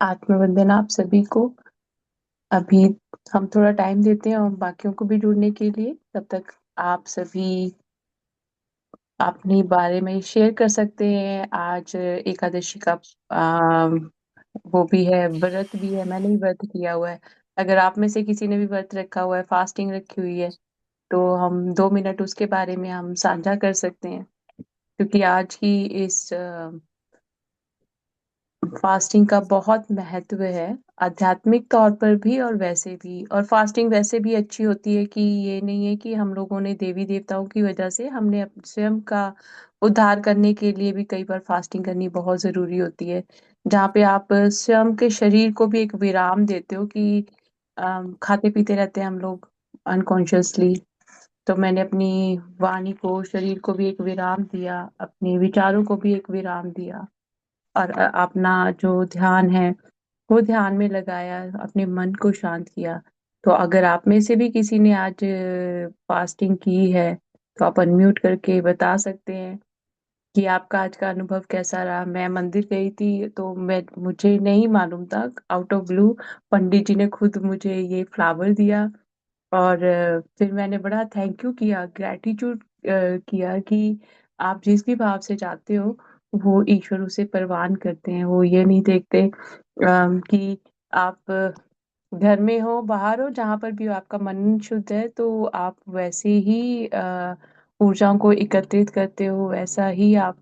आत्मवंदन आप सभी को। अभी हम थोड़ा टाइम देते हैं और बाकियों को भी जुड़ने के लिए। तब तक आप सभी अपने बारे में शेयर कर सकते हैं। आज एकादशी का आ, वो भी है, व्रत भी है। मैंने भी व्रत किया हुआ है। अगर आप में से किसी ने भी व्रत रखा हुआ है, फास्टिंग रखी हुई है, तो हम 2 मिनट उसके बारे में हम साझा कर सकते हैं। क्योंकि आज की इस फास्टिंग का बहुत महत्व है, आध्यात्मिक तौर पर भी और वैसे भी। और फास्टिंग वैसे भी अच्छी होती है कि ये नहीं है कि हम लोगों ने देवी देवताओं की वजह से हमने स्वयं का उद्धार करने के लिए भी कई बार फास्टिंग करनी बहुत जरूरी होती है। जहाँ पे आप स्वयं के शरीर को भी एक विराम देते हो कि खाते पीते रहते हैं हम लोग अनकॉन्शियसली। तो मैंने अपनी वाणी को, शरीर को भी एक विराम दिया, अपने विचारों को भी एक विराम दिया, और अपना जो ध्यान है वो ध्यान में लगाया, अपने मन को शांत किया। तो अगर आप में से भी किसी ने आज फास्टिंग की है, तो आप अनम्यूट करके बता सकते हैं कि आपका आज का अनुभव कैसा रहा। मैं मंदिर गई थी, तो मैं मुझे नहीं मालूम था, आउट ऑफ ब्लू पंडित जी ने खुद मुझे ये फ्लावर दिया। और फिर मैंने बड़ा थैंक यू किया, ग्रैटिट्यूड किया कि आप जिस भी भाव से जाते हो वो ईश्वर उसे प्रवान करते हैं। वो ये नहीं देखते कि आप घर में हो, बाहर हो, जहाँ पर भी हो, आपका मन शुद्ध है तो आप वैसे ही ऊर्जाओं को एकत्रित करते हो। वैसा ही आप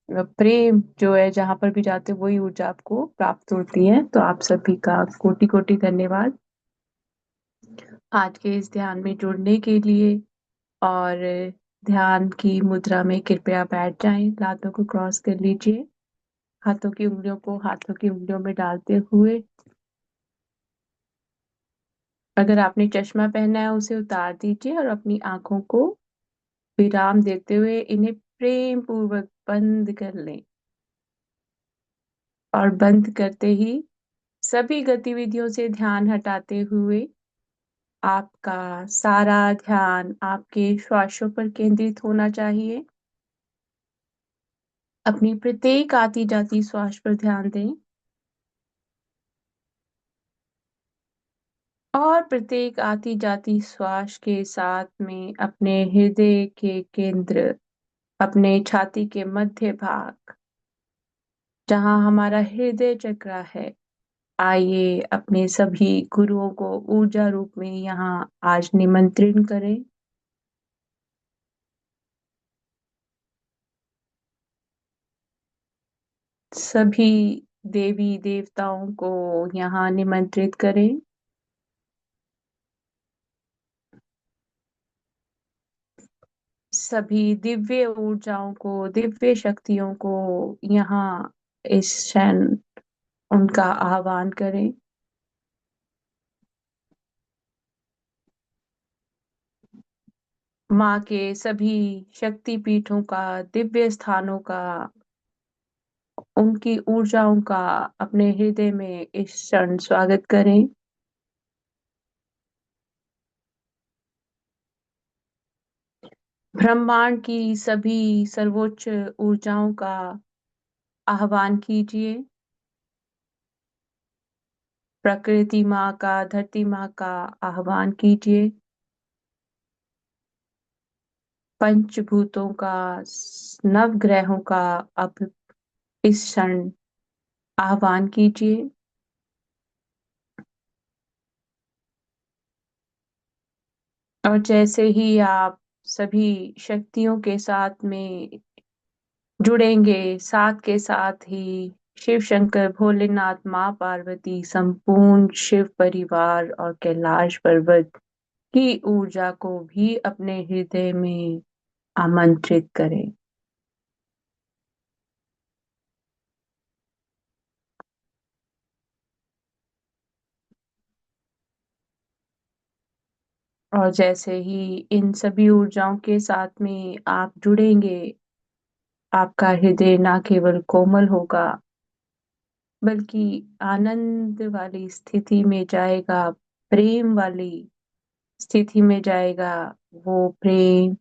प्रेम जो है, जहाँ पर भी जाते हो वही ऊर्जा आपको प्राप्त होती है। तो आप सभी का कोटि कोटि धन्यवाद आज के इस ध्यान में जुड़ने के लिए। और ध्यान की मुद्रा में कृपया बैठ जाएं, लातों को क्रॉस कर लीजिए, हाथों की उंगलियों को हाथों की उंगलियों में डालते हुए। अगर आपने चश्मा पहना है उसे उतार दीजिए और अपनी आंखों को विराम देते हुए इन्हें प्रेम पूर्वक बंद कर लें। और बंद करते ही सभी गतिविधियों से ध्यान हटाते हुए आपका सारा ध्यान आपके श्वासों पर केंद्रित होना चाहिए। अपनी प्रत्येक आती जाती श्वास पर ध्यान दें, और प्रत्येक आती जाती श्वास के साथ में अपने हृदय के केंद्र, अपने छाती के मध्य भाग, जहां हमारा हृदय चक्र है, आइए अपने सभी गुरुओं को ऊर्जा रूप में यहाँ आज निमंत्रण करें। सभी देवी देवताओं को यहाँ निमंत्रित करें। सभी दिव्य ऊर्जाओं को, दिव्य शक्तियों को यहाँ इस क्षण उनका आह्वान करें। माँ के सभी शक्ति पीठों का, दिव्य स्थानों का, उनकी ऊर्जाओं का अपने हृदय में इस क्षण स्वागत करें। ब्रह्मांड की सभी सर्वोच्च ऊर्जाओं का आह्वान कीजिए। प्रकृति माँ का, धरती माँ का आह्वान कीजिए। पंचभूतों का, नवग्रहों का अब इस क्षण आह्वान कीजिए। और जैसे ही आप सभी शक्तियों के साथ में जुड़ेंगे, साथ के साथ ही शिव शंकर, भोलेनाथ, माँ पार्वती, संपूर्ण शिव परिवार और कैलाश पर्वत की ऊर्जा को भी अपने हृदय में आमंत्रित करें। और जैसे ही इन सभी ऊर्जाओं के साथ में आप जुड़ेंगे, आपका हृदय ना केवल कोमल होगा बल्कि आनंद वाली स्थिति में जाएगा, प्रेम वाली स्थिति में जाएगा। वो प्रेम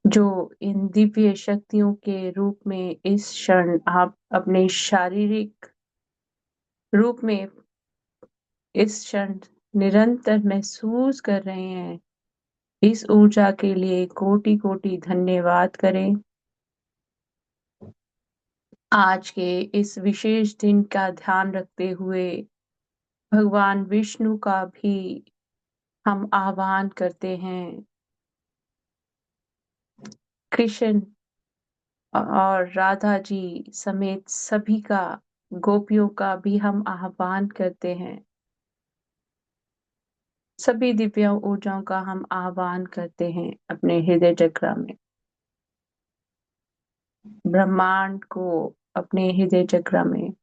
जो इन दिव्य शक्तियों के रूप में इस क्षण आप अपने शारीरिक रूप में इस क्षण निरंतर महसूस कर रहे हैं। इस ऊर्जा के लिए कोटि-कोटि धन्यवाद करें। आज के इस विशेष दिन का ध्यान रखते हुए भगवान विष्णु का भी हम आह्वान करते हैं। कृष्ण और राधा जी समेत सभी का, गोपियों का भी हम आह्वान करते हैं। सभी दिव्य ऊर्जाओं का हम आह्वान करते हैं अपने हृदय चक्र में। ब्रह्मांड को अपने हृदय चक्र में।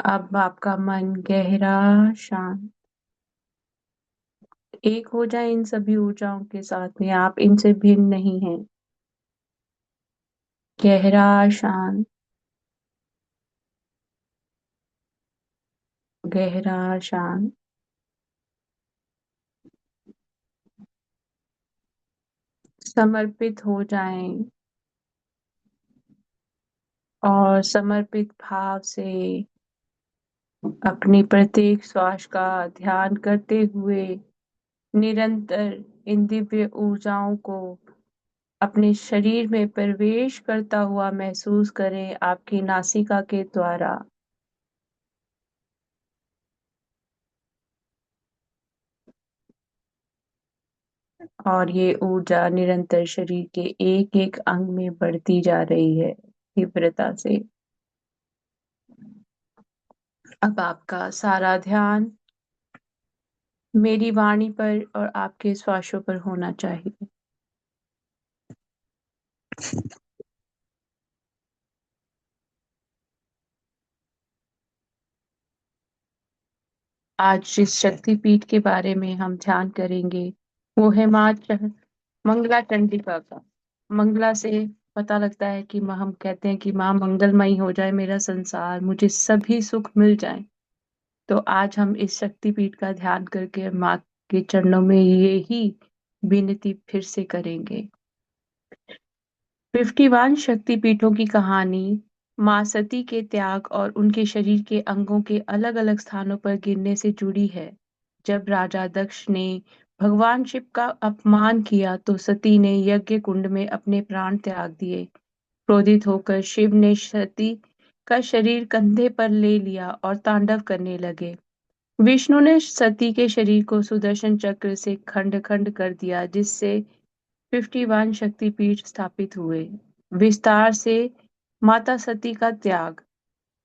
अब आपका मन गहरा शांत एक हो जाए इन सभी ऊर्जाओं के साथ में। आप इनसे भिन्न नहीं हैं। गहरा शांत, गहरा शांत। समर्पित हो जाएं और समर्पित भाव से अपनी प्रत्येक श्वास का ध्यान करते हुए निरंतर इन दिव्य ऊर्जाओं को अपने शरीर में प्रवेश करता हुआ महसूस करें आपकी नासिका के द्वारा। और ये ऊर्जा निरंतर शरीर के एक-एक अंग में बढ़ती जा रही है तीव्रता से। अब आपका सारा ध्यान मेरी वाणी पर और आपके श्वासों पर होना चाहिए। आज जिस शक्तिपीठ के बारे में हम ध्यान करेंगे वो है माँ मंगला चंडिका का। मंगला से पता लगता है कि माँ, हम कहते हैं कि माँ मंगलमयी हो जाए मेरा संसार, मुझे सभी सुख मिल जाए। तो आज हम इस शक्तिपीठ का ध्यान करके माँ के चरणों में यही विनती फिर से करेंगे। 51 शक्तिपीठों की कहानी माँ सती के त्याग और उनके शरीर के अंगों के अलग-अलग स्थानों पर गिरने से जुड़ी है। जब राजा दक्ष ने भगवान शिव का अपमान किया तो सती ने यज्ञ कुंड में अपने प्राण त्याग दिए। क्रोधित होकर शिव ने सती का शरीर कंधे पर ले लिया और तांडव करने लगे। विष्णु ने सती के शरीर को सुदर्शन चक्र से खंड-खंड कर दिया, जिससे 51 शक्तिपीठ स्थापित हुए। विस्तार से माता सती का त्याग।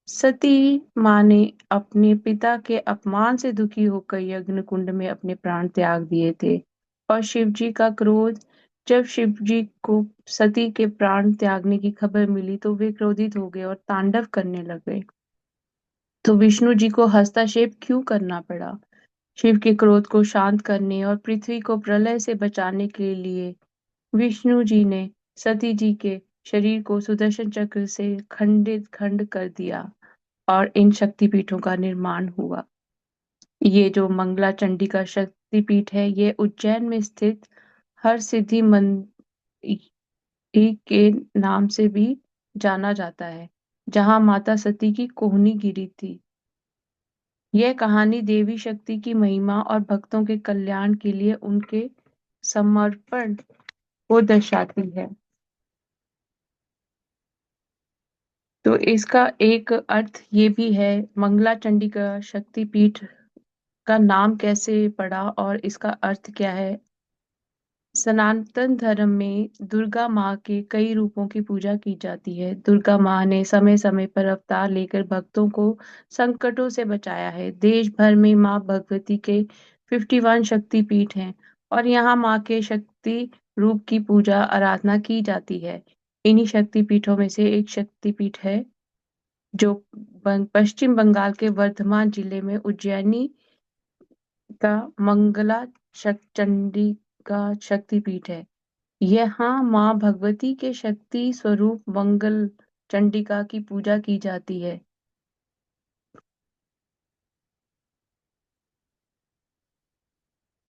सती माँ ने अपने पिता के अपमान से दुखी होकर यज्ञ कुंड में अपने प्राण त्याग दिए थे। और शिवजी का क्रोध। जब शिवजी को सती के प्राण त्यागने की खबर मिली तो वे क्रोधित हो गए और तांडव करने लगे। तो विष्णु जी को हस्तक्षेप क्यों करना पड़ा? शिव के क्रोध को शांत करने और पृथ्वी को प्रलय से बचाने के लिए विष्णु जी ने सती जी के शरीर को सुदर्शन चक्र से खंड कर दिया और इन शक्तिपीठों का निर्माण हुआ। ये जो मंगला चंडिका शक्तिपीठ है, ये उज्जैन में स्थित हरसिद्धि मंदिर के नाम से भी जाना जाता है, जहाँ माता सती की कोहनी गिरी थी। यह कहानी देवी शक्ति की महिमा और भक्तों के कल्याण के लिए उनके समर्पण को दर्शाती है। तो इसका एक अर्थ ये भी है, मंगला चंडिका शक्तिपीठ का नाम कैसे पड़ा और इसका अर्थ क्या है? सनातन धर्म में दुर्गा माँ के कई रूपों की पूजा की जाती है। दुर्गा माँ ने समय-समय पर अवतार लेकर भक्तों को संकटों से बचाया है। देश भर में माँ भगवती के 51 शक्तिपीठ हैं और यहाँ माँ के शक्ति रूप की पूजा आराधना की जाती है। इन्हीं शक्तिपीठों में से एक शक्तिपीठ है जो पश्चिम बंगाल के वर्धमान जिले में उज्जैनी का मंगला चंडिका शक्तिपीठ है। यहाँ माँ भगवती के शक्ति स्वरूप मंगल चंडिका की पूजा की जाती है।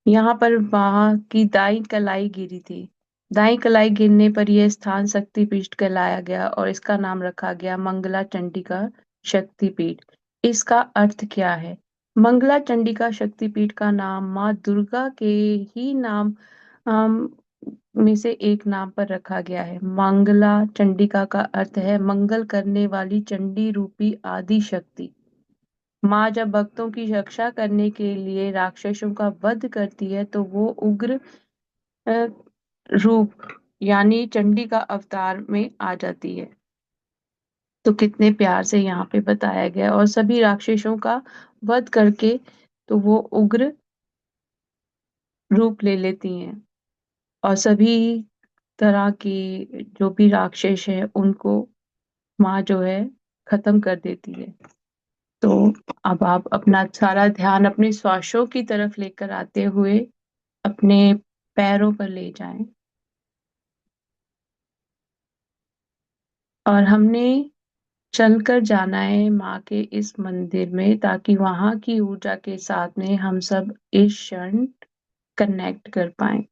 यहाँ पर माँ की दाई कलाई गिरी थी। दाई कलाई गिरने पर यह स्थान शक्तिपीठ कहलाया गया और इसका नाम रखा गया मंगला चंडिका शक्तिपीठ। इसका अर्थ क्या है? मंगला चंडिका शक्तिपीठ का नाम माँ दुर्गा के ही नाम अम, में से एक नाम पर रखा गया है। मंगला चंडिका का अर्थ है मंगल करने वाली चंडी रूपी आदि शक्ति। माँ जब भक्तों की रक्षा करने के लिए राक्षसों का वध करती है तो वो उग्र अ, रूप यानी चंडी का अवतार में आ जाती है। तो कितने प्यार से यहाँ पे बताया गया है। और सभी राक्षसों का वध करके तो वो उग्र रूप ले लेती हैं और सभी तरह की जो भी राक्षस है उनको माँ जो है खत्म कर देती है। तो अब आप अपना सारा ध्यान अपने श्वासों की तरफ लेकर आते हुए अपने पैरों पर ले जाएं। और हमने चलकर जाना है माँ के इस मंदिर में ताकि वहां की ऊर्जा के साथ में हम सब इस क्षण कनेक्ट कर पाए।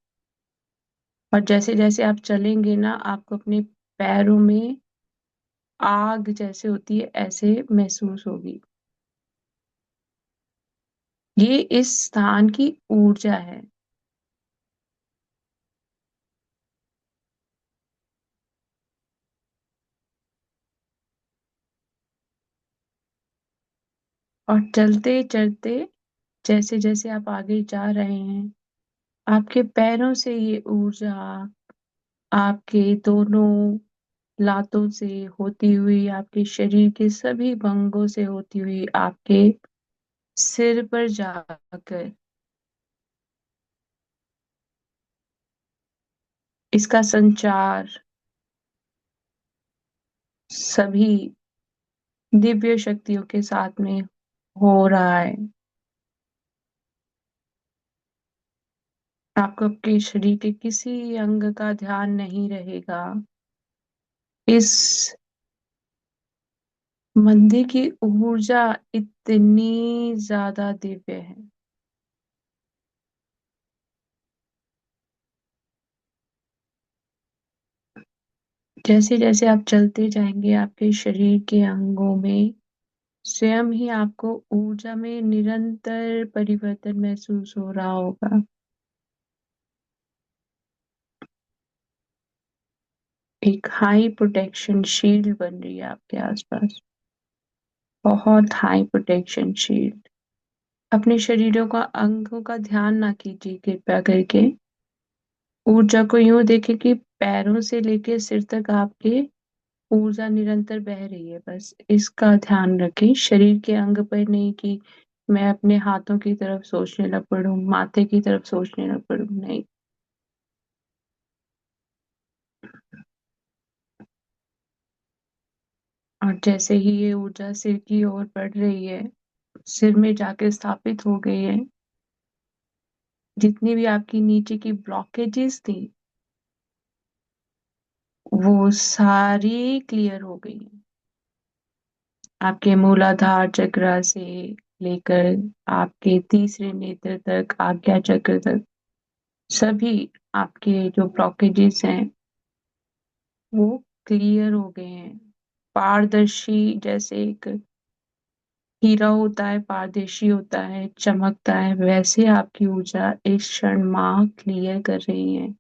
और जैसे जैसे आप चलेंगे ना आपको अपने पैरों में आग जैसे होती है ऐसे महसूस होगी। ये इस स्थान की ऊर्जा है। और चलते चलते जैसे जैसे आप आगे जा रहे हैं आपके पैरों से ये ऊर्जा आपके दोनों लातों से होती हुई आपके शरीर के सभी भंगों से होती हुई आपके सिर पर जाकर इसका संचार सभी दिव्य शक्तियों के साथ में हो रहा है। आपको आपके शरीर के किसी अंग का ध्यान नहीं रहेगा। इस मंदिर की ऊर्जा इतनी ज्यादा दिव्य है। जैसे जैसे आप चलते जाएंगे आपके शरीर के अंगों में स्वयं ही आपको ऊर्जा में निरंतर परिवर्तन महसूस हो रहा होगा। एक हाई प्रोटेक्शन शील्ड बन रही है आपके आसपास। बहुत हाई प्रोटेक्शन शील्ड। अपने शरीरों का अंगों का ध्यान ना कीजिए कृपया करके। ऊर्जा को यूं देखें कि पैरों से लेकर सिर तक आपके ऊर्जा निरंतर बह रही है। बस इसका ध्यान रखें शरीर के अंग पर नहीं कि मैं अपने हाथों की तरफ सोचने लग पड़ूं माथे की तरफ सोचने लग पड़ूं, नहीं। और जैसे ही ये ऊर्जा सिर की ओर बढ़ रही है सिर में जाके स्थापित हो गई है जितनी भी आपकी नीचे की ब्लॉकेजेस थी वो सारी क्लियर हो गई हैं। आपके मूलाधार चक्र से लेकर आपके तीसरे नेत्र तक आज्ञा चक्र तक सभी आपके जो ब्लॉकेजेस हैं वो क्लियर हो गए हैं। पारदर्शी जैसे एक हीरा होता है पारदर्शी होता है चमकता है वैसे आपकी ऊर्जा इस क्षण माँ क्लियर कर रही है।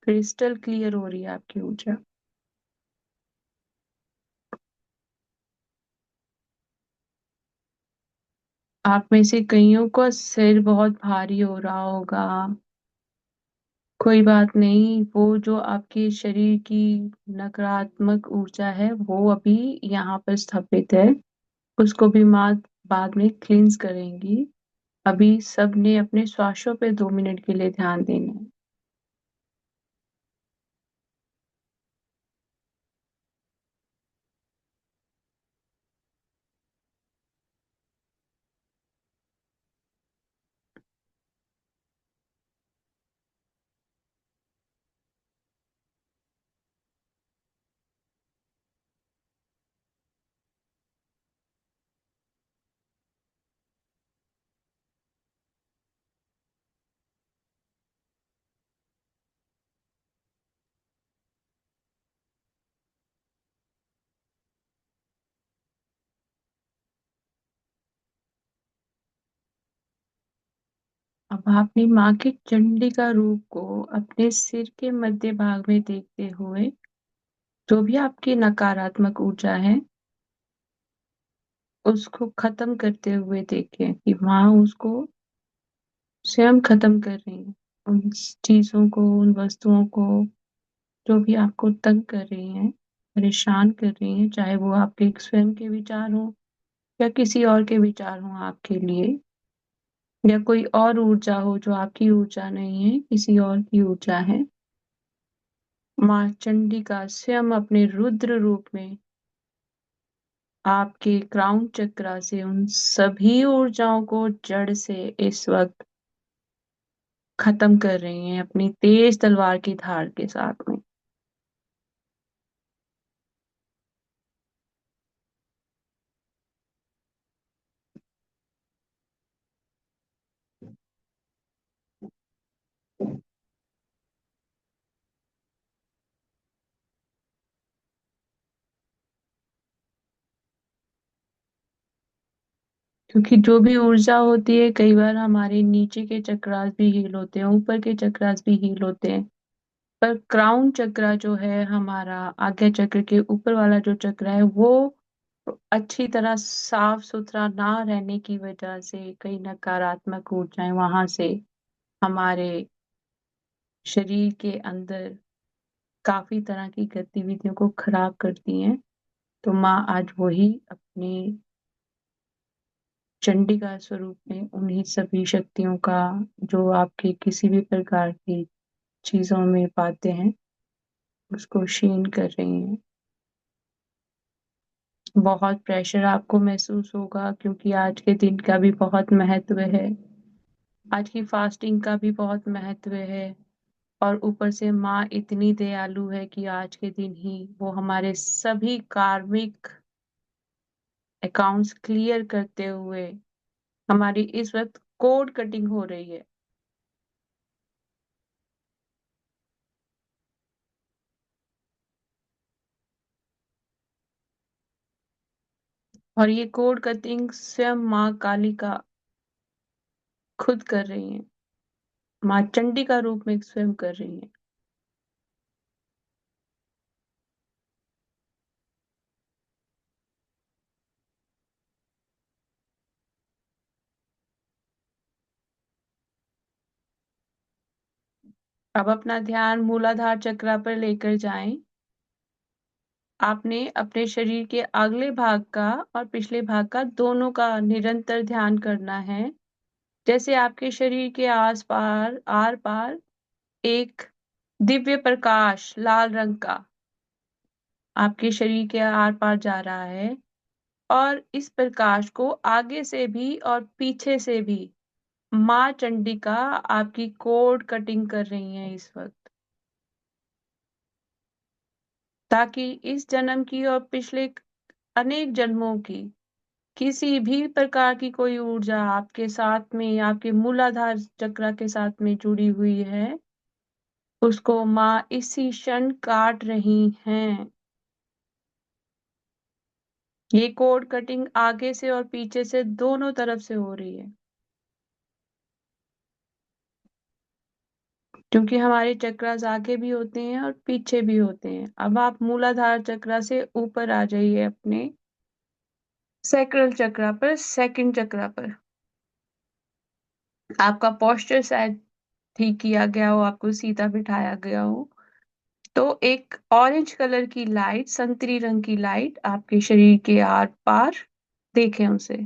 क्रिस्टल क्लियर हो रही है आपकी ऊर्जा। आप में से कईयों का सिर बहुत भारी हो रहा होगा। कोई बात नहीं वो जो आपके शरीर की नकारात्मक ऊर्जा है वो अभी यहाँ पर स्थापित है। उसको भी माँ बाद में क्लींस करेंगी। अभी सबने अपने श्वासों पे 2 मिनट के लिए ध्यान देना है। अब आपने माँ के चंडिका रूप को अपने सिर के मध्य भाग में देखते हुए जो भी आपकी नकारात्मक ऊर्जा है उसको खत्म करते हुए देखें कि माँ उसको स्वयं खत्म कर रही है। उन चीजों को, उन वस्तुओं को जो भी आपको तंग कर रही हैं, परेशान कर रही हैं, चाहे वो आपके स्वयं के विचार हों या किसी और के विचार हों आपके लिए, या कोई और ऊर्जा हो जो आपकी ऊर्जा नहीं है, किसी और की ऊर्जा है। माँ चंडिका स्वयं अपने रुद्र रूप में आपके क्राउन चक्रा से उन सभी ऊर्जाओं को जड़ से इस वक्त खत्म कर रही हैं अपनी तेज तलवार की धार के साथ में। क्योंकि जो भी ऊर्जा होती है कई बार हमारे नीचे के चक्रास भी हील होते हैं, ऊपर के चक्रास भी हील होते हैं, पर क्राउन चक्रा जो है हमारा आज्ञा चक्र के ऊपर वाला जो चक्र है वो अच्छी तरह साफ सुथरा ना रहने की वजह से कई नकारात्मक ऊर्जाएं वहां से हमारे शरीर के अंदर काफी तरह की गतिविधियों को खराब करती हैं। तो माँ आज वही अपने चंडिका स्वरूप में उन्हीं सभी शक्तियों का जो आपके किसी भी प्रकार की चीजों में पाते हैं उसको क्षीण कर रही हैं। बहुत प्रेशर आपको महसूस होगा क्योंकि आज के दिन का भी बहुत महत्व है, आज की फास्टिंग का भी बहुत महत्व है, और ऊपर से माँ इतनी दयालु है कि आज के दिन ही वो हमारे सभी कार्मिक अकाउंट्स क्लियर करते हुए हमारी इस वक्त कोड कटिंग हो रही है। और ये कोड कटिंग स्वयं माँ काली का खुद कर रही है, माँ चंडी का रूप में स्वयं कर रही है। अब अपना ध्यान मूलाधार चक्र पर लेकर जाएं। आपने अपने शरीर के अगले भाग का और पिछले भाग का दोनों का निरंतर ध्यान करना है। जैसे आपके शरीर के आस पार आर पार एक दिव्य प्रकाश लाल रंग का आपके शरीर के आर पार जा रहा है, और इस प्रकाश को आगे से भी और पीछे से भी माँ चंडिका आपकी कोड कटिंग कर रही है इस वक्त, ताकि इस जन्म की और पिछले अनेक जन्मों की किसी भी प्रकार की कोई ऊर्जा आपके साथ में, आपके मूलाधार चक्र के साथ में जुड़ी हुई है, उसको माँ इसी क्षण काट रही हैं। ये कोड कटिंग आगे से और पीछे से दोनों तरफ से हो रही है, क्योंकि हमारे चक्रास आगे भी होते हैं और पीछे भी होते हैं। अब आप मूलाधार चक्र से ऊपर आ जाइए अपने सैक्रल चक्र पर, सेकंड चक्र पर। आपका पोस्चर शायद ठीक किया गया हो, आपको सीधा बिठाया गया हो। तो एक ऑरेंज कलर की लाइट, संतरी रंग की लाइट आपके शरीर के आर पार देखें उसे,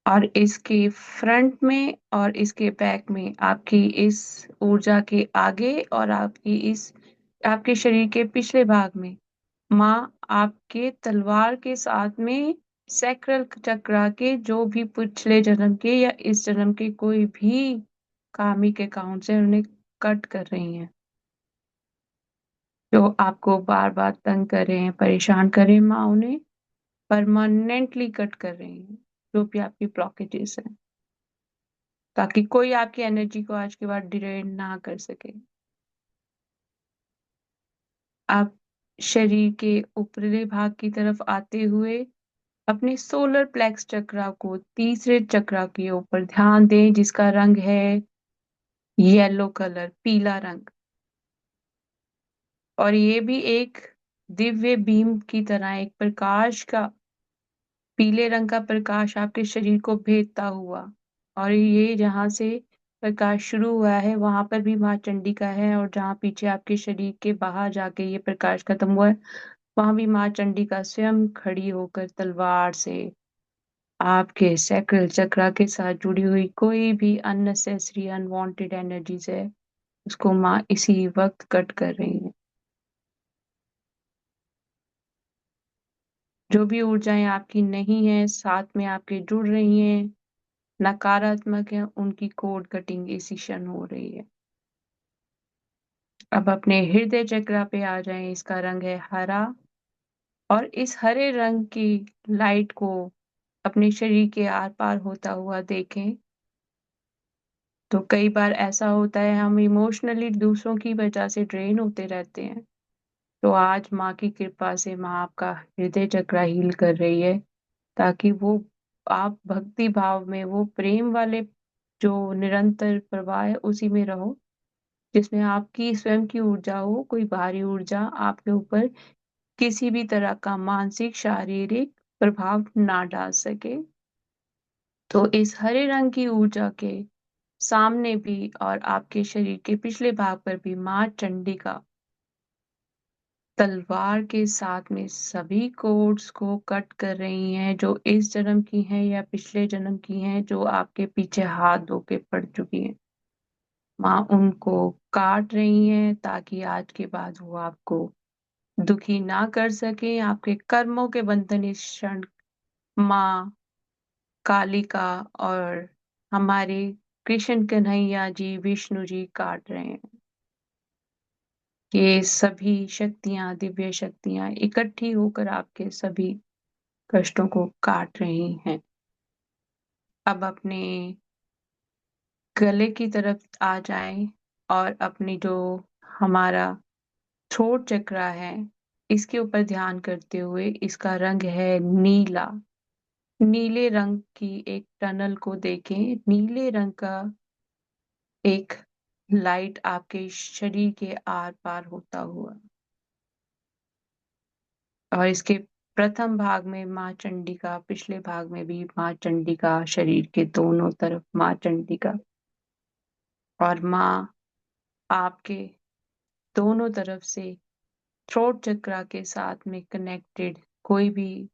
और इसके फ्रंट में और इसके बैक में आपकी इस ऊर्जा के आगे और आपकी इस आपके शरीर के पिछले भाग में माँ आपके तलवार के साथ में सैक्रल चक्र के जो भी पिछले जन्म के या इस जन्म के कोई भी कार्मिक अकाउंट्स है उन्हें कट कर रही हैं, जो आपको बार बार तंग कर रहे हैं, परेशान कर रहे हैं। माँ उन्हें परमानेंटली कट कर रही हैं, जो भी आपकी ब्लॉकेजेस हैं, ताकि कोई आपकी एनर्जी को आज के बाद डिरेन ना कर सके। आप शरीर के ऊपरी भाग की तरफ आते हुए अपने सोलर प्लेक्स चक्रा को तीसरे चक्रा के ऊपर ध्यान दें, जिसका रंग है येलो कलर, पीला रंग। और ये भी एक दिव्य बीम की तरह, एक प्रकाश का, पीले रंग का प्रकाश आपके शरीर को भेदता हुआ। और ये जहाँ से प्रकाश शुरू हुआ है वहां पर भी माँ चंडी का है, और जहाँ पीछे आपके शरीर के बाहर जाके ये प्रकाश खत्म हुआ है वहां भी माँ चंडी का स्वयं खड़ी होकर तलवार से आपके सैक्रल चक्रा के साथ जुड़ी हुई कोई भी अननेसेसरी अनवांटेड एनर्जीज है, उसको माँ इसी वक्त कट कर रही है। जो भी ऊर्जाएं आपकी नहीं है साथ में आपके जुड़ रही हैं, नकारात्मक है, उनकी कोड कटिंग इसी क्षण हो रही है। अब अपने हृदय चक्रा पे आ जाएं, इसका रंग है हरा। और इस हरे रंग की लाइट को अपने शरीर के आर पार होता हुआ देखें। तो कई बार ऐसा होता है हम इमोशनली दूसरों की वजह से ड्रेन होते रहते हैं, तो आज माँ की कृपा से माँ आपका हृदय चक्र हील कर रही है, ताकि वो आप भक्ति भाव में, वो प्रेम वाले जो निरंतर प्रवाह है उसी में रहो, जिसमें आपकी स्वयं की ऊर्जा हो, कोई बाहरी ऊर्जा आपके ऊपर किसी भी तरह का मानसिक शारीरिक प्रभाव ना डाल सके। तो इस हरे रंग की ऊर्जा के सामने भी और आपके शरीर के पिछले भाग पर भी माँ चंडी का तलवार के साथ में सभी कोड्स को कट कर रही हैं, जो इस जन्म की हैं या पिछले जन्म की हैं, जो आपके पीछे हाथ धो के पड़ चुकी हैं। माँ उनको काट रही हैं ताकि आज के बाद वो आपको दुखी ना कर सके। आपके कर्मों के बंधन इस क्षण माँ कालिका और हमारे कृष्ण कन्हैया जी, विष्णु जी काट रहे हैं। ये सभी शक्तियां, दिव्य शक्तियां इकट्ठी होकर आपके सभी कष्टों को काट रही हैं। अब अपने गले की तरफ आ जाएं और अपनी जो हमारा थ्रोट चक्रा है इसके ऊपर ध्यान करते हुए, इसका रंग है नीला। नीले रंग की एक टनल को देखें, नीले रंग का एक लाइट आपके शरीर के आर पार होता हुआ, और इसके प्रथम भाग में माँ चंडी का, पिछले भाग में भी माँ चंडी का, शरीर के दोनों तरफ माँ चंडी का। और माँ आपके दोनों तरफ से थ्रोट चक्रा के साथ में कनेक्टेड कोई भी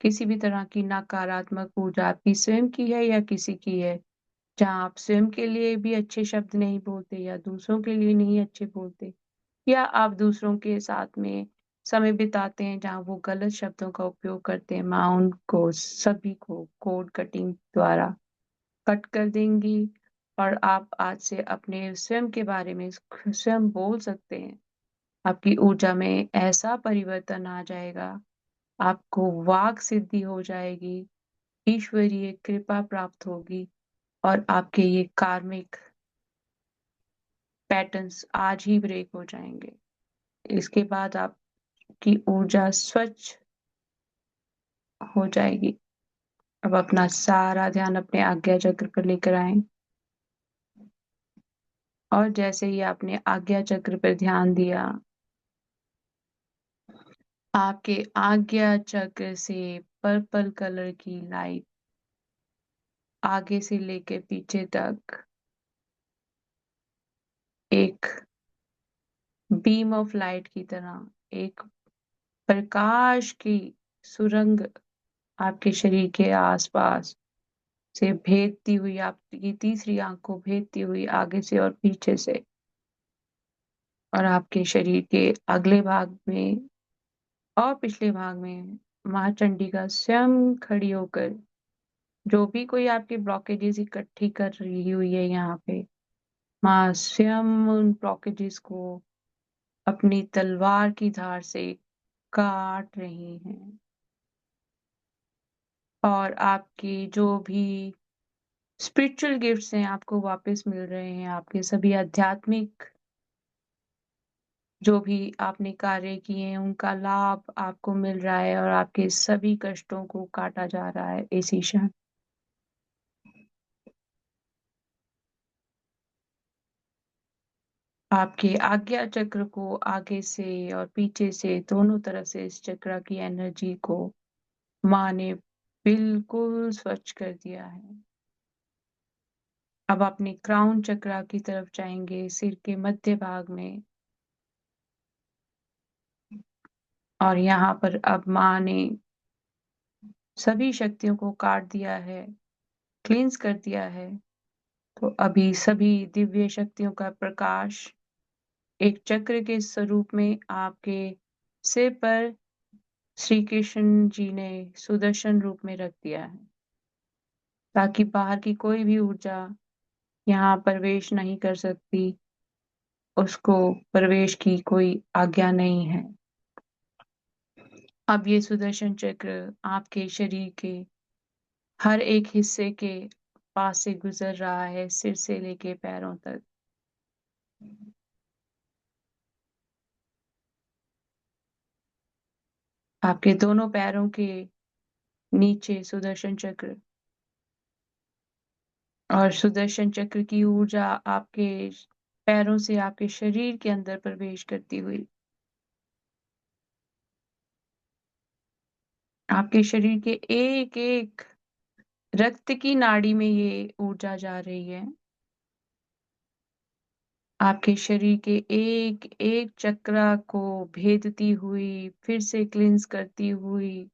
किसी भी तरह की नकारात्मक ऊर्जा आपकी स्वयं की है या किसी की है, जहाँ आप स्वयं के लिए भी अच्छे शब्द नहीं बोलते या दूसरों के लिए नहीं अच्छे बोलते, या आप दूसरों के साथ में समय बिताते हैं जहाँ वो गलत शब्दों का उपयोग करते हैं, माँ उनको सभी को कोड कटिंग द्वारा कट कर देंगी। और आप आज से अपने स्वयं के बारे में स्वयं बोल सकते हैं। आपकी ऊर्जा में ऐसा परिवर्तन आ जाएगा, आपको वाक सिद्धि हो जाएगी, ईश्वरीय कृपा प्राप्त होगी, और आपके ये कार्मिक पैटर्न्स आज ही ब्रेक हो जाएंगे। इसके बाद आपकी ऊर्जा स्वच्छ हो जाएगी। अब अपना सारा ध्यान अपने आज्ञा चक्र पर लेकर आए, और जैसे ही आपने आज्ञा चक्र पर ध्यान दिया, आपके आज्ञा चक्र से पर्पल कलर की लाइट आगे से लेके पीछे तक एक बीम ऑफ लाइट की तरह, एक प्रकाश की सुरंग आपके शरीर के आसपास से भेदती हुई, आपकी तीसरी आंख को भेदती हुई आगे से और पीछे से, और आपके शरीर के अगले भाग में और पिछले भाग में माँ चंडी का स्वयं खड़ी होकर जो भी कोई आपके ब्लॉकेजेस इकट्ठी कर रही हुई है यहाँ पे, माँ स्वयं उन ब्लॉकेजेस को अपनी तलवार की धार से काट रही हैं। और आपकी जो भी स्पिरिचुअल गिफ्ट्स हैं आपको वापस मिल रहे हैं, आपके सभी आध्यात्मिक जो भी आपने कार्य किए हैं उनका लाभ आपको मिल रहा है और आपके सभी कष्टों को काटा जा रहा है इसी क्षण। आपके आज्ञा चक्र को आगे से और पीछे से दोनों तरफ से इस चक्र की एनर्जी को माँ ने बिल्कुल स्वच्छ कर दिया है। अब अपने क्राउन चक्र की तरफ जाएंगे, सिर के मध्य भाग में, और यहाँ पर अब माँ ने सभी शक्तियों को काट दिया है, क्लींस कर दिया है। तो अभी सभी दिव्य शक्तियों का प्रकाश एक चक्र के स्वरूप में आपके सिर पर श्री कृष्ण जी ने सुदर्शन रूप में रख दिया है, ताकि बाहर की कोई भी ऊर्जा यहाँ प्रवेश नहीं कर सकती, उसको प्रवेश की कोई आज्ञा नहीं है। अब ये सुदर्शन चक्र आपके शरीर के हर एक हिस्से के पास से गुजर रहा है, सिर से लेके पैरों तक। आपके दोनों पैरों के नीचे सुदर्शन चक्र, और सुदर्शन चक्र की ऊर्जा आपके पैरों से आपके शरीर के अंदर प्रवेश करती हुई आपके शरीर के एक एक रक्त की नाड़ी में ये ऊर्जा जा रही है। आपके शरीर के एक एक चक्र को भेदती हुई, फिर से क्लींस करती हुई,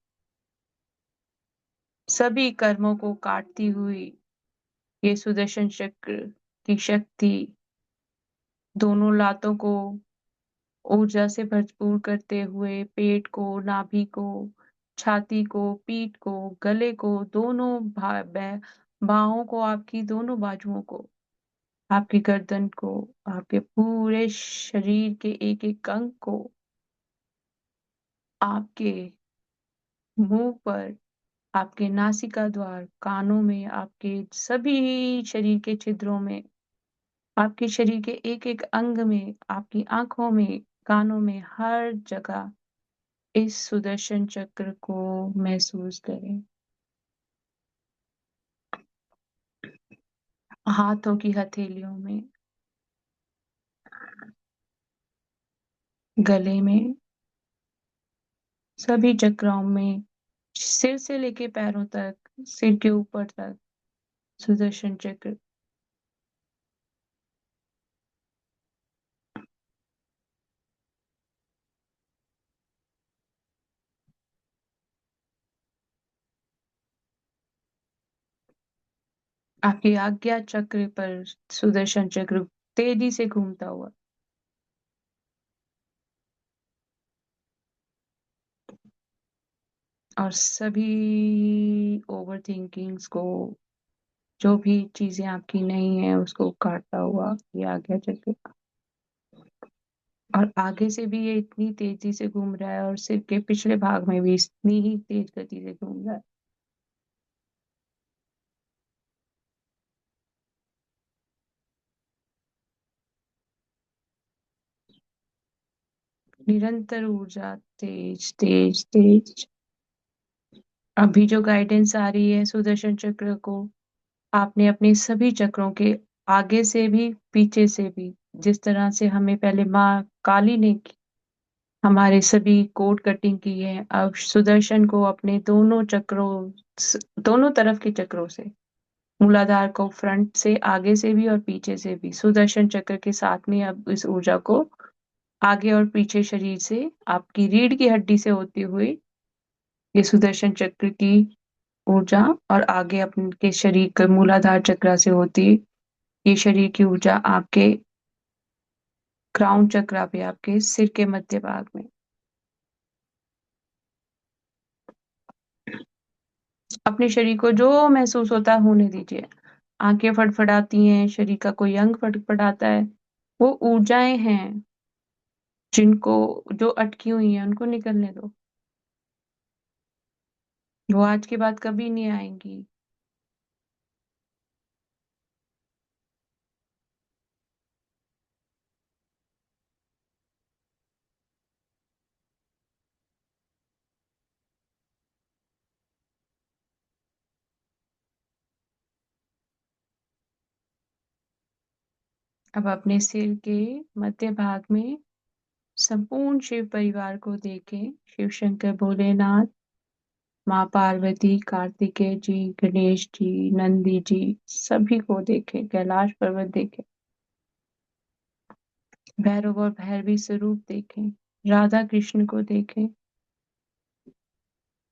सभी कर्मों को काटती हुई, ये सुदर्शन चक्र की शक्ति दोनों लातों को ऊर्जा से भरपूर करते हुए पेट को, नाभि को, छाती को, पीठ को, गले को, दोनों बाहों को, आपकी दोनों बाजुओं को, आपकी गर्दन को, आपके पूरे शरीर के एक एक अंग को, आपके मुंह पर, आपके नासिका द्वार, कानों में, आपके सभी शरीर के छिद्रों में, आपके शरीर के एक एक अंग में, आपकी आंखों में, कानों में, हर जगह इस सुदर्शन चक्र को महसूस करें। हाथों की हथेलियों में, गले में, सभी चक्रों में, सिर से लेके पैरों तक, सिर के ऊपर तक सुदर्शन चक्र। आपकी आज्ञा चक्र पर सुदर्शन चक्र तेजी से घूमता हुआ और सभी ओवर थिंकिंग्स को, जो भी चीजें आपकी नहीं है उसको काटता हुआ ये आज्ञा चक्र। और आगे से भी ये इतनी तेजी से घूम रहा है और सिर के पिछले भाग में भी इतनी ही तेज गति से घूम रहा है। निरंतर ऊर्जा, तेज तेज तेज। अभी जो गाइडेंस आ रही है सुदर्शन चक्र को, आपने अपने सभी चक्रों के आगे से भी पीछे से भी, जिस तरह से हमें पहले माँ काली ने हमारे सभी कोड कटिंग की है, अब सुदर्शन को अपने दोनों चक्रों, दोनों तरफ के चक्रों से, मूलाधार को फ्रंट से, आगे से भी और पीछे से भी, सुदर्शन चक्र के साथ में अब इस ऊर्जा को आगे और पीछे शरीर से, आपकी रीढ़ की हड्डी से होती हुई ये सुदर्शन चक्र की ऊर्जा, और आगे अपने के शरीर के मूलाधार चक्र से होती ये शरीर की ऊर्जा आपके क्राउन चक्र पे, आपके सिर के मध्य भाग में। अपने शरीर को जो महसूस होता है होने दीजिए। आंखें फड़फड़ाती हैं, शरीर का कोई अंग फड़फड़ाता है, वो ऊर्जाएं हैं जिनको, जो अटकी हुई हैं उनको निकलने दो। वो आज के बाद कभी नहीं आएंगी। अब अपने सिर के मध्य भाग में संपूर्ण शिव परिवार को देखें। शिव शंकर भोलेनाथ, माँ पार्वती, कार्तिकेय जी, गणेश जी, नंदी जी, सभी को देखें। कैलाश पर्वत देखें। भैरव और भैरवी स्वरूप देखें। राधा कृष्ण को देखें।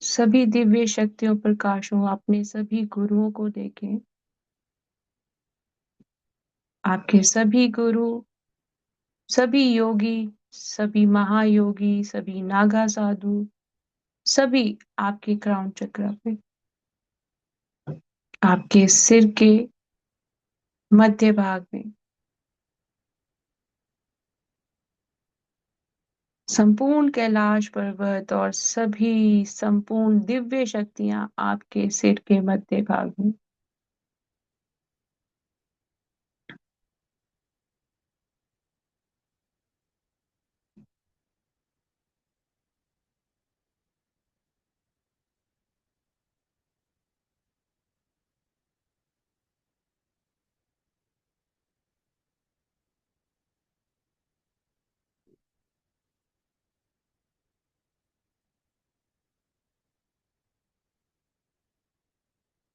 सभी दिव्य शक्तियों प्रकाशों अपने सभी गुरुओं को देखें। आपके सभी गुरु, सभी योगी, सभी महायोगी, सभी नागा साधु, सभी आपके क्राउन चक्र पे, आपके सिर के मध्य भाग में संपूर्ण कैलाश पर्वत और सभी संपूर्ण दिव्य शक्तियां आपके सिर के मध्य भाग में।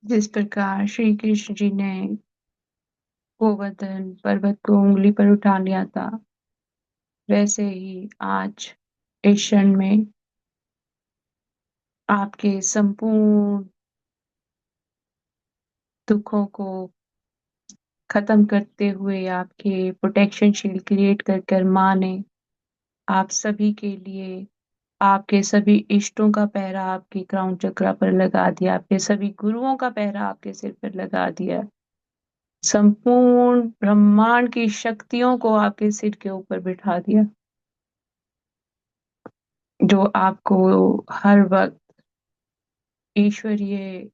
जिस प्रकार श्री कृष्ण जी ने गोवर्धन पर्वत को उंगली पर उठा लिया था, वैसे ही आज इस क्षण में आपके संपूर्ण दुखों को खत्म करते हुए आपके प्रोटेक्शन शील्ड क्रिएट कर कर माँ ने आप सभी के लिए आपके सभी इष्टों का पहरा आपकी क्राउन चक्रा पर लगा दिया। आपके सभी गुरुओं का पहरा आपके सिर पर लगा दिया। संपूर्ण ब्रह्मांड की शक्तियों को आपके सिर के ऊपर बिठा दिया, जो आपको हर वक्त ईश्वरीय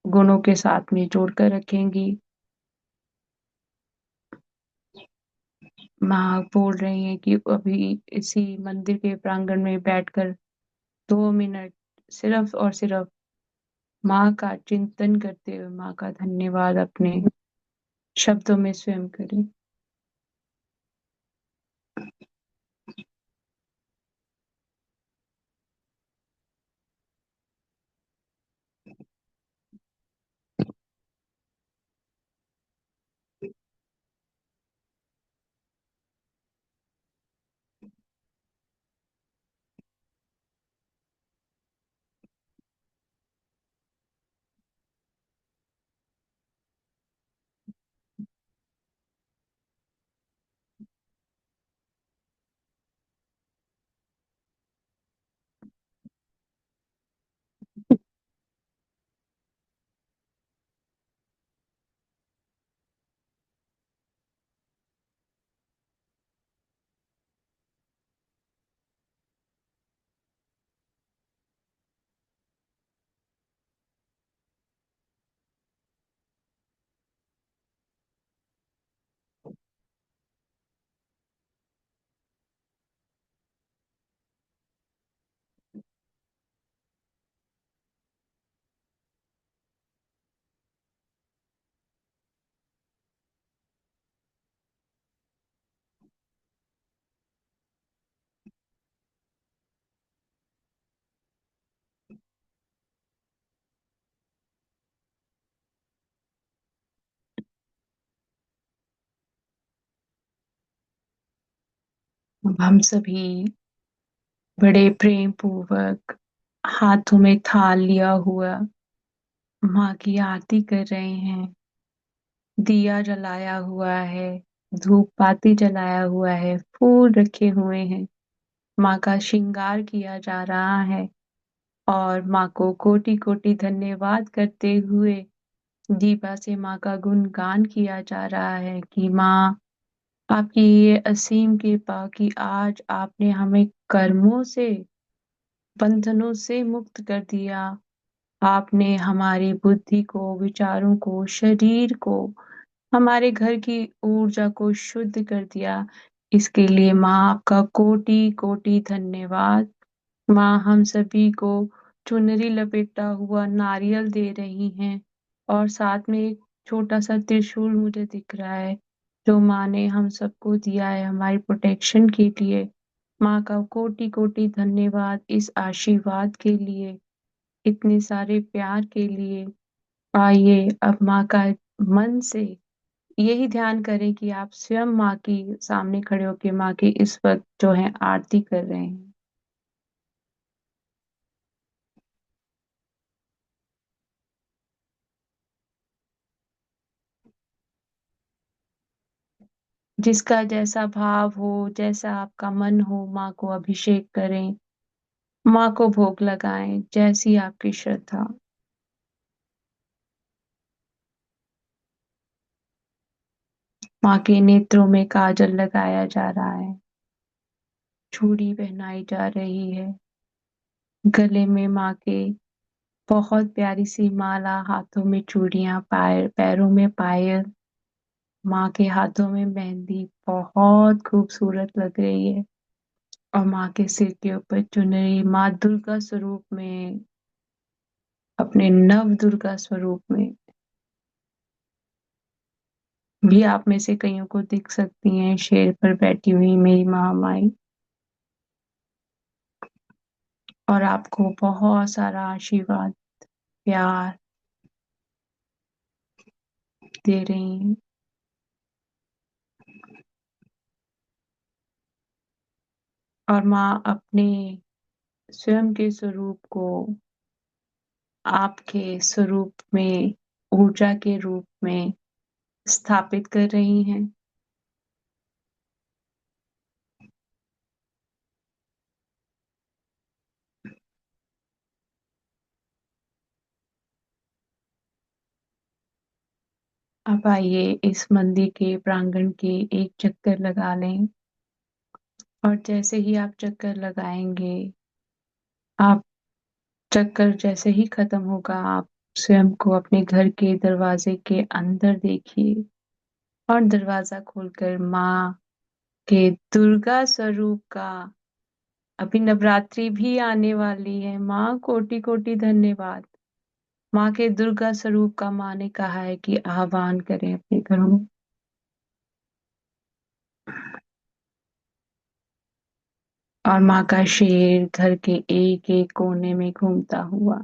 गुणों के साथ में जोड़कर रखेंगी। माँ बोल रही हैं कि अभी इसी मंदिर के प्रांगण में बैठकर 2 मिनट सिर्फ और सिर्फ माँ का चिंतन करते हुए माँ का धन्यवाद अपने शब्दों में स्वयं करें। अब हम सभी बड़े प्रेम पूर्वक हाथों में थाल लिया हुआ माँ की आरती कर रहे हैं। दिया जलाया हुआ है, धूप बाती जलाया हुआ है, फूल रखे हुए हैं। माँ का श्रृंगार किया जा रहा है और माँ को कोटि कोटि धन्यवाद करते हुए दीपा से माँ का गुणगान किया जा रहा है कि माँ, आपकी ये असीम कृपा कि आज आपने हमें कर्मों से, बंधनों से मुक्त कर दिया। आपने हमारी बुद्धि को, विचारों को, शरीर को, हमारे घर की ऊर्जा को शुद्ध कर दिया। इसके लिए माँ आपका कोटि कोटि धन्यवाद। माँ हम सभी को चुनरी लपेटा हुआ नारियल दे रही हैं और साथ में एक छोटा सा त्रिशूल मुझे दिख रहा है। जो माँ ने हम सबको दिया है हमारी प्रोटेक्शन के लिए। माँ का कोटि कोटि धन्यवाद इस आशीर्वाद के लिए, इतने सारे प्यार के लिए। आइए अब माँ का मन से यही ध्यान करें कि आप स्वयं माँ की सामने खड़े होकर माँ की इस वक्त जो है आरती कर रहे हैं। जिसका जैसा भाव हो, जैसा आपका मन हो, माँ को अभिषेक करें, माँ को भोग लगाएं, जैसी आपकी श्रद्धा। माँ के नेत्रों में काजल लगाया जा रहा है, चूड़ी पहनाई जा रही है, गले में माँ के बहुत प्यारी सी माला, हाथों में चूड़ियां, पैरों में पायल, माँ के हाथों में मेहंदी बहुत खूबसूरत लग रही है। और माँ के सिर के ऊपर चुनरी, माँ दुर्गा स्वरूप में, अपने नव दुर्गा स्वरूप में भी आप में से कईयों को दिख सकती हैं, शेर पर बैठी हुई मेरी महामाई। और आपको बहुत सारा आशीर्वाद, प्यार दे रही हैं। और माँ अपने स्वयं के स्वरूप को आपके स्वरूप में, ऊर्जा के रूप में स्थापित कर रही हैं। अब आइए इस मंदिर के प्रांगण के एक चक्कर लगा लें। और जैसे ही आप चक्कर लगाएंगे, आप चक्कर जैसे ही खत्म होगा, आप स्वयं को अपने घर के दरवाजे के अंदर देखिए। और दरवाजा खोलकर माँ के दुर्गा स्वरूप का, अभी नवरात्रि भी आने वाली है, माँ कोटि कोटि धन्यवाद। माँ के दुर्गा स्वरूप का माँ ने कहा है कि आह्वान करें अपने घरों में। और माँ का शेर घर के एक एक कोने में घूमता हुआ,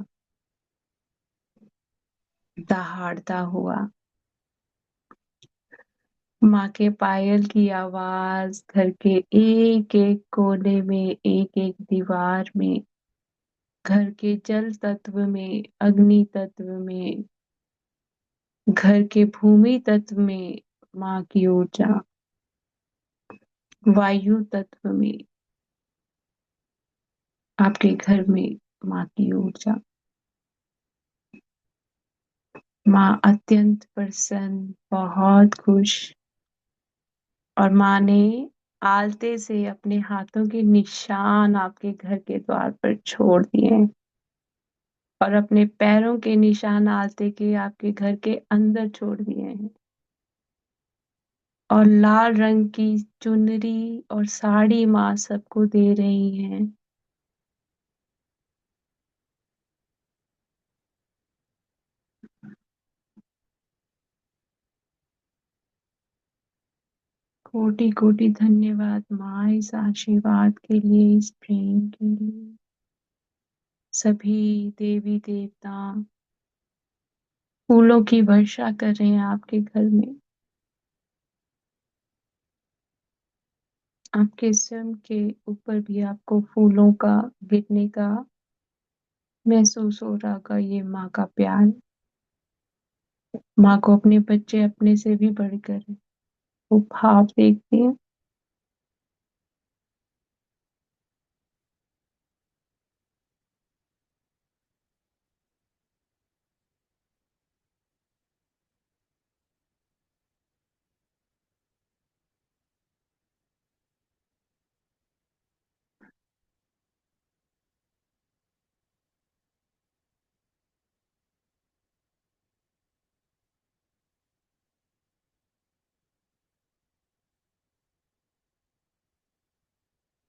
दहाड़ता हुआ, माँ के पायल की आवाज घर के एक एक कोने में, एक एक दीवार में, घर के जल तत्व में, अग्नि तत्व में, घर के भूमि तत्व में माँ की ऊर्जा, वायु तत्व में, आपके घर में माँ की ऊर्जा। माँ अत्यंत प्रसन्न, बहुत खुश। और माँ ने आलते से अपने हाथों के निशान आपके घर के द्वार पर छोड़ दिए हैं। और अपने पैरों के निशान आलते के आपके घर के अंदर छोड़ दिए हैं। और लाल रंग की चुनरी और साड़ी माँ सबको दे रही हैं। कोटि कोटि धन्यवाद माँ, इस आशीर्वाद के लिए, इस प्रेम के लिए। सभी देवी देवता फूलों की वर्षा कर रहे हैं आपके घर में। आपके स्वयं के ऊपर भी आपको फूलों का गिरने का महसूस हो रहा होगा। ये माँ का प्यार। माँ को अपने बच्चे अपने से भी बढ़कर है, वो भाव देखते हैं।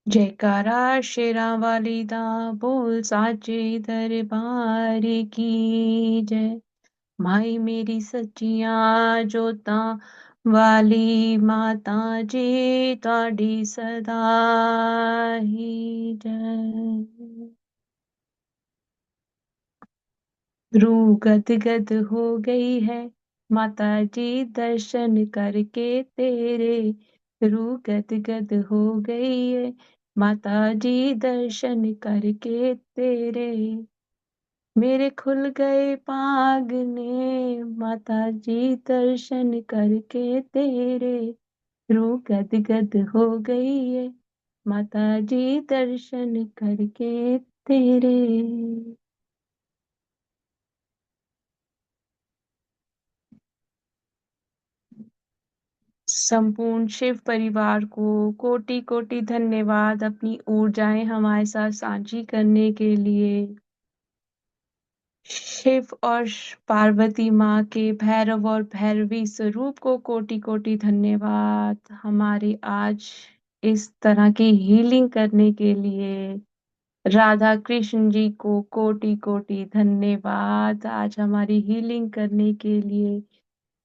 जयकारा शेरा वाली दा, बोल साचे दरबार की जय। माई मेरी सच्चिया जोता, वाली माता जी ਤੁਹਾਡੀ सदा ही जय। रूह गदगद हो गई है माता जी दर्शन करके तेरे। रूह गदगद हो गई है माता जी दर्शन करके तेरे। मेरे खुल गए पागने माता जी दर्शन करके तेरे। रूह गदगद हो गई है माता जी दर्शन करके तेरे। संपूर्ण शिव परिवार को कोटि कोटि धन्यवाद अपनी ऊर्जाएं हमारे साथ साझी करने के लिए। शिव और पार्वती माँ के भैरव और भैरवी स्वरूप को कोटि कोटि धन्यवाद हमारी आज इस तरह की हीलिंग करने के लिए। राधा कृष्ण जी को कोटि कोटि धन्यवाद आज हमारी हीलिंग करने के लिए।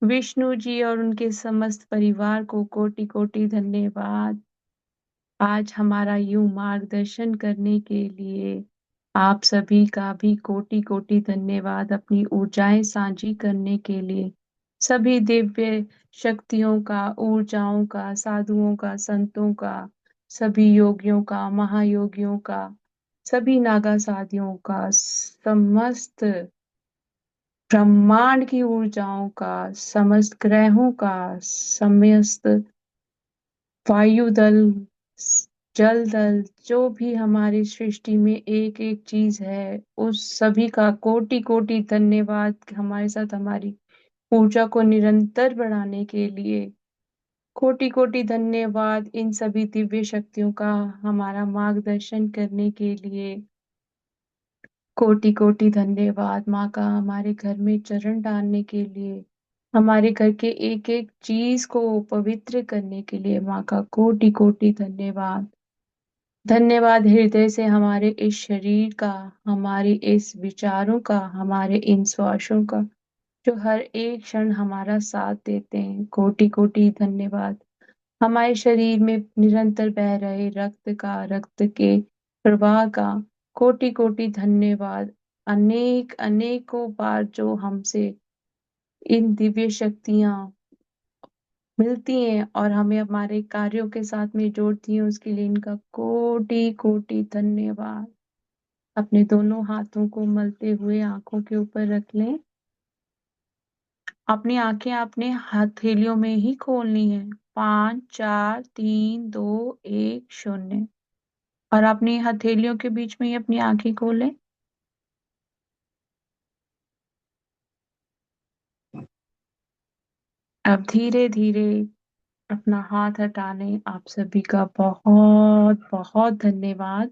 विष्णु जी और उनके समस्त परिवार को कोटि कोटि धन्यवाद आज हमारा यूं मार्गदर्शन करने के लिए। आप सभी का भी कोटि कोटि धन्यवाद अपनी ऊर्जाएं साझी करने के लिए। सभी दिव्य शक्तियों का, ऊर्जाओं का, साधुओं का, संतों का, सभी योगियों का, महायोगियों का, सभी नागा साधियों का, समस्त ब्रह्मांड की ऊर्जाओं का, समस्त ग्रहों का, समस्त वायु दल, जल दल, जो भी हमारी सृष्टि में एक एक चीज है, उस सभी का कोटि कोटि धन्यवाद हमारे साथ हमारी ऊर्जा को निरंतर बढ़ाने के लिए। कोटि कोटि धन्यवाद इन सभी दिव्य शक्तियों का हमारा मार्गदर्शन करने के लिए। कोटि कोटि धन्यवाद माँ का हमारे घर में चरण डालने के लिए। हमारे घर के एक एक चीज को पवित्र करने के लिए माँ का कोटि कोटि धन्यवाद। धन्यवाद हृदय से हमारे इस शरीर का, हमारी इस विचारों का, हमारे इन श्वासों का, जो हर एक क्षण हमारा साथ देते हैं। कोटि कोटि धन्यवाद हमारे शरीर में निरंतर बह रहे रक्त का, रक्त के प्रवाह का कोटि कोटि धन्यवाद। अनेक अनेकों बार जो हमसे इन दिव्य शक्तियां मिलती हैं और हमें हमारे कार्यों के साथ में जोड़ती हैं, उसके लिए इनका कोटि कोटि धन्यवाद। अपने दोनों हाथों को मलते हुए आंखों के ऊपर रख लें। अपनी आंखें अपने हथेलियों में ही खोलनी है। 5 4 3 2 1 0 और अपनी हथेलियों के बीच में ही अपनी आंखें खोलें। अब धीरे धीरे अपना हाथ हटाने आप सभी का बहुत बहुत धन्यवाद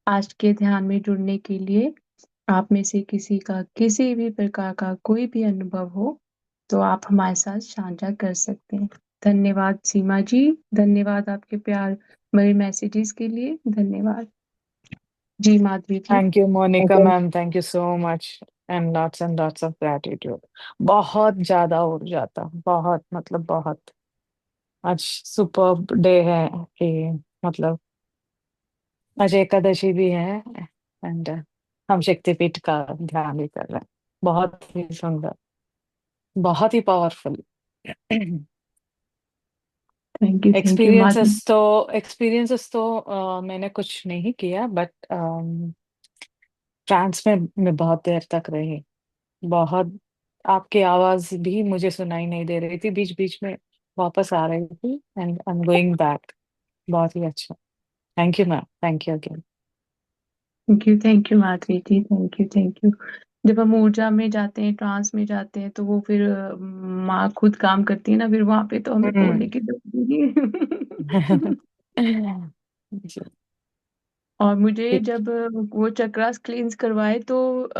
आज के ध्यान में जुड़ने के लिए। आप में से किसी का किसी भी प्रकार का कोई भी अनुभव हो तो आप हमारे साथ साझा कर सकते हैं। धन्यवाद सीमा जी, धन्यवाद आपके प्यार भरे मैसेजेस के लिए। धन्यवाद जी Madhavi ji. Thank you Monica ma'am, thank you so much and lots of gratitude. बहुत ज्यादा ऊर्जा था, बहुत मतलब बहुत। आज सुपर डे है कि मतलब आज एकादशी भी है एंड हम शक्तिपीठ का ध्यान भी कर रहे हैं। बहुत ही सुंदर, बहुत ही powerful. Thank you Madhavi. Experiences तो मैंने कुछ नहीं किया, बट ट्रांस में मैं बहुत देर तक रही। बहुत, आपकी आवाज भी मुझे सुनाई नहीं दे रही थी, बीच बीच में वापस आ रही थी and I am going back. बहुत ही अच्छा। Thank you ma'am, thank you again. Thank you Madhavi ji. Thank you. जब हम ऊर्जा में जाते हैं, ट्रांस में जाते हैं, तो वो फिर माँ खुद काम करती है ना, फिर वहां पे तो हमें बोलने की जरूरत नहीं है। जी। और मुझे ठीक। जब वो चक्रास क्लींस करवाए तो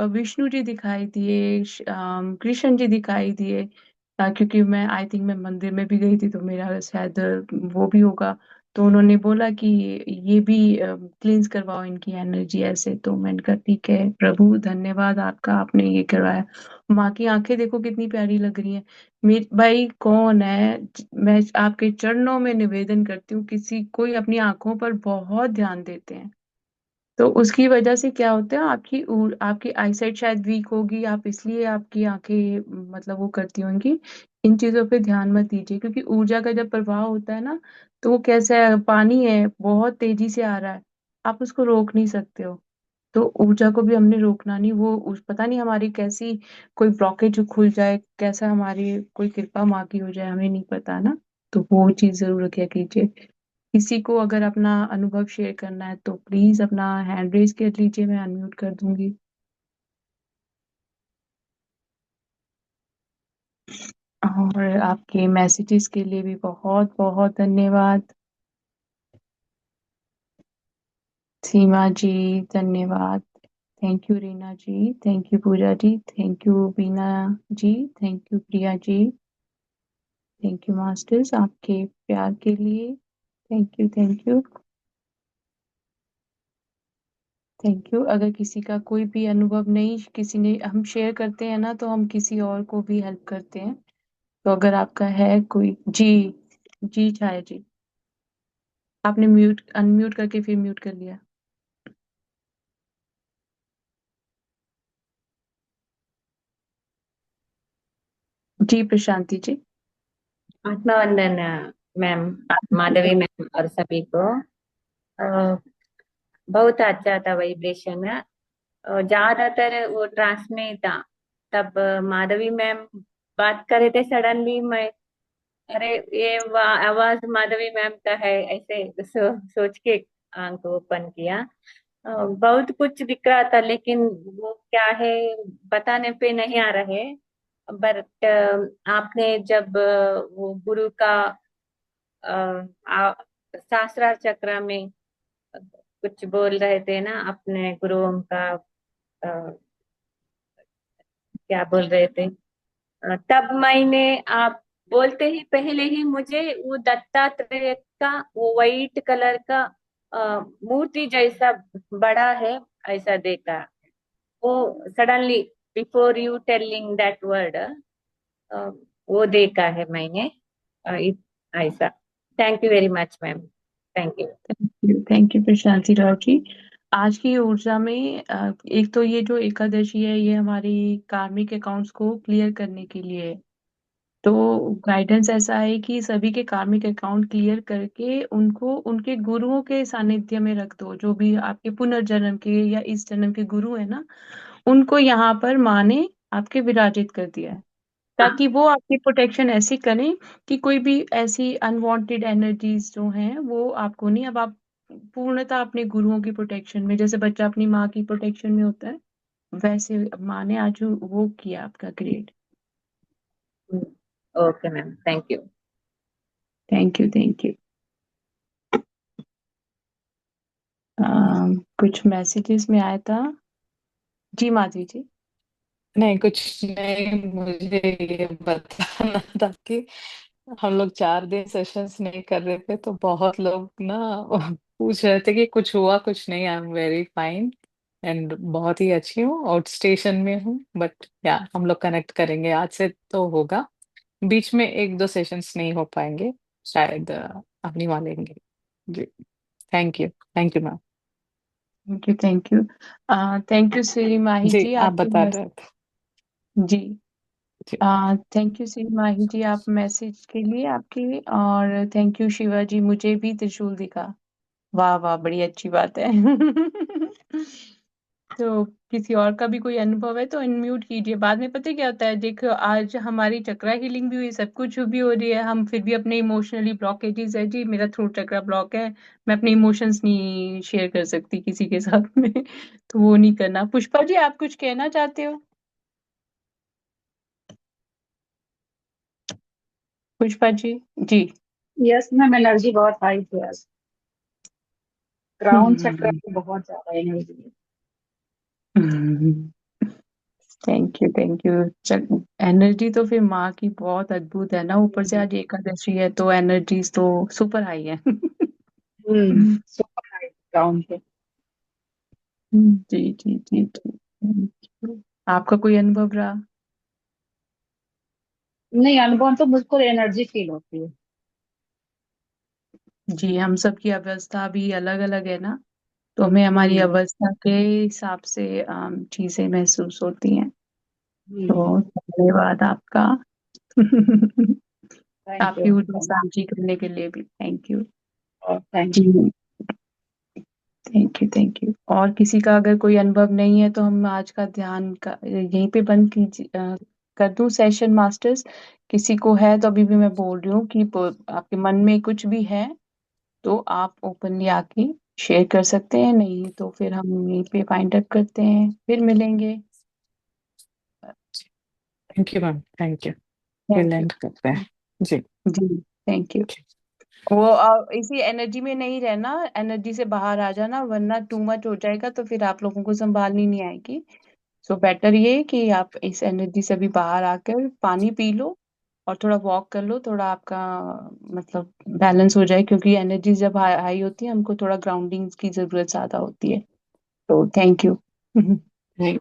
विष्णु जी दिखाई दिए, कृष्ण जी दिखाई दिए। क्योंकि मैं आई थिंक मैं मंदिर में भी गई थी तो मेरा शायद वो भी होगा। तो उन्होंने बोला कि ये भी क्लींस करवाओ इनकी एनर्जी ऐसे। तो मैंने कहा ठीक है प्रभु, धन्यवाद आपका, आपने ये करवाया। माँ की आंखें देखो कितनी प्यारी लग रही हैं। मेरे भाई कौन है, मैं आपके चरणों में निवेदन करती हूँ, किसी कोई अपनी आंखों पर बहुत ध्यान देते हैं तो उसकी वजह से क्या होता है, आपकी आईसाइट शायद वीक होगी, आप इसलिए आपकी आंखें मतलब वो करती होंगी। इन चीजों पे ध्यान मत दीजिए, क्योंकि ऊर्जा का जब प्रवाह होता है ना, तो वो कैसा है, पानी है बहुत तेजी से आ रहा है, आप उसको रोक नहीं सकते हो। तो ऊर्जा को भी हमने रोकना नहीं, पता नहीं हमारी कैसी कोई ब्लॉकेज खुल जाए, कैसा हमारी कोई कृपा माँ की हो जाए, हमें नहीं पता ना। तो वो चीज जरूर क्या कीजिए। किसी को अगर अपना अनुभव शेयर करना है तो प्लीज अपना हैंड रेज कर लीजिए, मैं अनम्यूट कर दूंगी। और आपके मैसेजेस के लिए भी बहुत बहुत धन्यवाद। सीमा जी धन्यवाद। Thank you Reena ji, thank you Pooja ji, thank you Beena ji, thank you Priya ji, thank you masters आपके प्यार के लिए। Thank you thank you thank you. अगर किसी का कोई भी अनुभव नहीं, किसी ने हम शेयर करते हैं ना, तो हम किसी और को भी हेल्प करते हैं। तो अगर आपका है कोई जी। जी छाया जी, आपने म्यूट अनम्यूट करके फिर म्यूट कर लिया। जी प्रशांति जी। आत्मवंदन मैम, माधवी मैम और सभी को। अ, बहुत अच्छा था वाइब्रेशन। ज्यादातर वो ट्रांस में था। तब माधवी मैम बात कर रहे थे, सडनली मैं, अरे ये आवाज माधवी मैम का है, ऐसे सोच के आंख ओपन किया। बहुत कुछ दिख रहा था, लेकिन वो क्या है बताने पे नहीं आ रहे। बट आपने जब वो गुरु का सहस्रार चक्र में कुछ बोल रहे थे ना, अपने गुरुओं का क्या बोल रहे थे, तब मैंने, आप बोलते ही पहले ही मुझे वो दत्तात्रेय का वो वाइट कलर का मूर्ति जैसा बड़ा है, ऐसा देखा। वो suddenly, before you telling that word, वो देखा है मैंने। ऐसा। Thank you very much ma'am. Thank you. Thank you Prashanti Rao ji. आज की ऊर्जा में एक तो ये जो एकादशी है, ये हमारी कार्मिक अकाउंट्स को क्लियर करने के लिए है। तो गाइडेंस ऐसा है कि सभी के कार्मिक अकाउंट क्लियर करके उनको उनके गुरुओं के सानिध्य में रख दो, जो भी आपके पुनर्जन्म के या इस जन्म के गुरु है ना, उनको यहाँ पर माँ ने आपके विराजित कर दिया है, हाँ। ताकि वो आपकी प्रोटेक्शन ऐसी करें कि कोई भी ऐसी अनवांटेड एनर्जीज जो हैं वो आपको नहीं। अब आप पूर्णतः अपने गुरुओं की प्रोटेक्शन में, जैसे बच्चा अपनी माँ की प्रोटेक्शन में होता है, वैसे माँ ने आज वो किया आपका grade. Okay ma'am, thank you. Thank you thank you. कुछ मैसेजेस में आया था। जी माधवी जी। नहीं, कुछ नहीं, मुझे ये बताना था कि हम लोग 4 दिन सेशंस नहीं कर रहे थे, तो बहुत लोग ना पूछ रहे थे कि कुछ हुआ कुछ नहीं। I am very fine and बहुत ही अच्छी हूँ, आउट स्टेशन में हूँ, बट या हम लोग कनेक्ट करेंगे आज से तो होगा। बीच में 1-2 सेशंस नहीं हो पाएंगे शायद, अपनी मानेंगे। जी, thank you ma'am. Thank you thank you. Thank you Shri Mahi ji, जी आप आपके बता रहे थे। जी। जी। थैंक यू श्री माही जी, आप मैसेज के लिए आपके। और थैंक यू शिवा जी, मुझे भी त्रिशूल दिखा। वाह वाह, बड़ी अच्छी बात है। तो किसी और का भी कोई अनुभव है तो अनम्यूट कीजिए। बाद में पता है क्या होता है, देखो आज हमारी चक्रा हीलिंग भी हुई, सब कुछ भी हो रही है, हम फिर भी अपने इमोशनली ब्लॉकेजेस है जी, मेरा थ्रोट चक्रा ब्लॉक है, मैं अपने इमोशंस नहीं शेयर कर सकती किसी के साथ में। तो वो नहीं करना। पुष्पा जी, आप कुछ कहना चाहते हो? पुष्पा जी। जी। यस मैम, एनर्जी बहुत हाई थी आज। ग्राउंड चक्र हम्म। में बहुत ज्यादा एनर्जी है। Thank you thank you. चल, एनर्जी तो फिर माँ की बहुत अद्भुत है ना, ऊपर से आज एकादशी है तो एनर्जीज तो सुपर हाई है। सुपर हाई ग्राउंड पे। जी जी जी जी, thank you। आपका कोई अनुभव रहा? नहीं, अनुभव तो मुझको एनर्जी फील होती है। जी, हम सबकी अवस्था भी अलग अलग है ना, तो हमें हमारी हम्म। अवस्था के हिसाब से चीजें महसूस होती हैं। हम्म। तो धन्यवाद आपका। थैंक यू आपकी ऊर्जा थैंक साझी करने के लिए भी थैंक यू। और thank ji, you. Thank you thank you. और किसी का अगर कोई अनुभव नहीं है तो हम आज का ध्यान का यहीं पे बंद कीजिए, कर दूं सेशन मास्टर्स। किसी को है तो अभी भी मैं बोल रही हूँ कि आपके मन में कुछ भी है तो आप ओपनली आके शेयर कर सकते हैं, नहीं तो फिर हम यहीं पे फाइंड अप करते हैं, फिर मिलेंगे। Thank you ma'am, thank you. Thank you. रिलैंड करते हैं जी। जी, थैंक यू। वो इसी एनर्जी में नहीं रहना, एनर्जी से बाहर आ जाना, वरना टू मच हो जाएगा तो फिर आप लोगों को संभालनी नहीं आएगी। सो बेटर ये है कि आप इस एनर्जी से भी बाहर आकर पानी पी लो और थोड़ा वॉक कर लो, थोड़ा आपका मतलब बैलेंस हो जाए, क्योंकि एनर्जी जब हाई होती है हमको थोड़ा ग्राउंडिंग की जरूरत ज्यादा होती है। तो थैंक यू। नहीं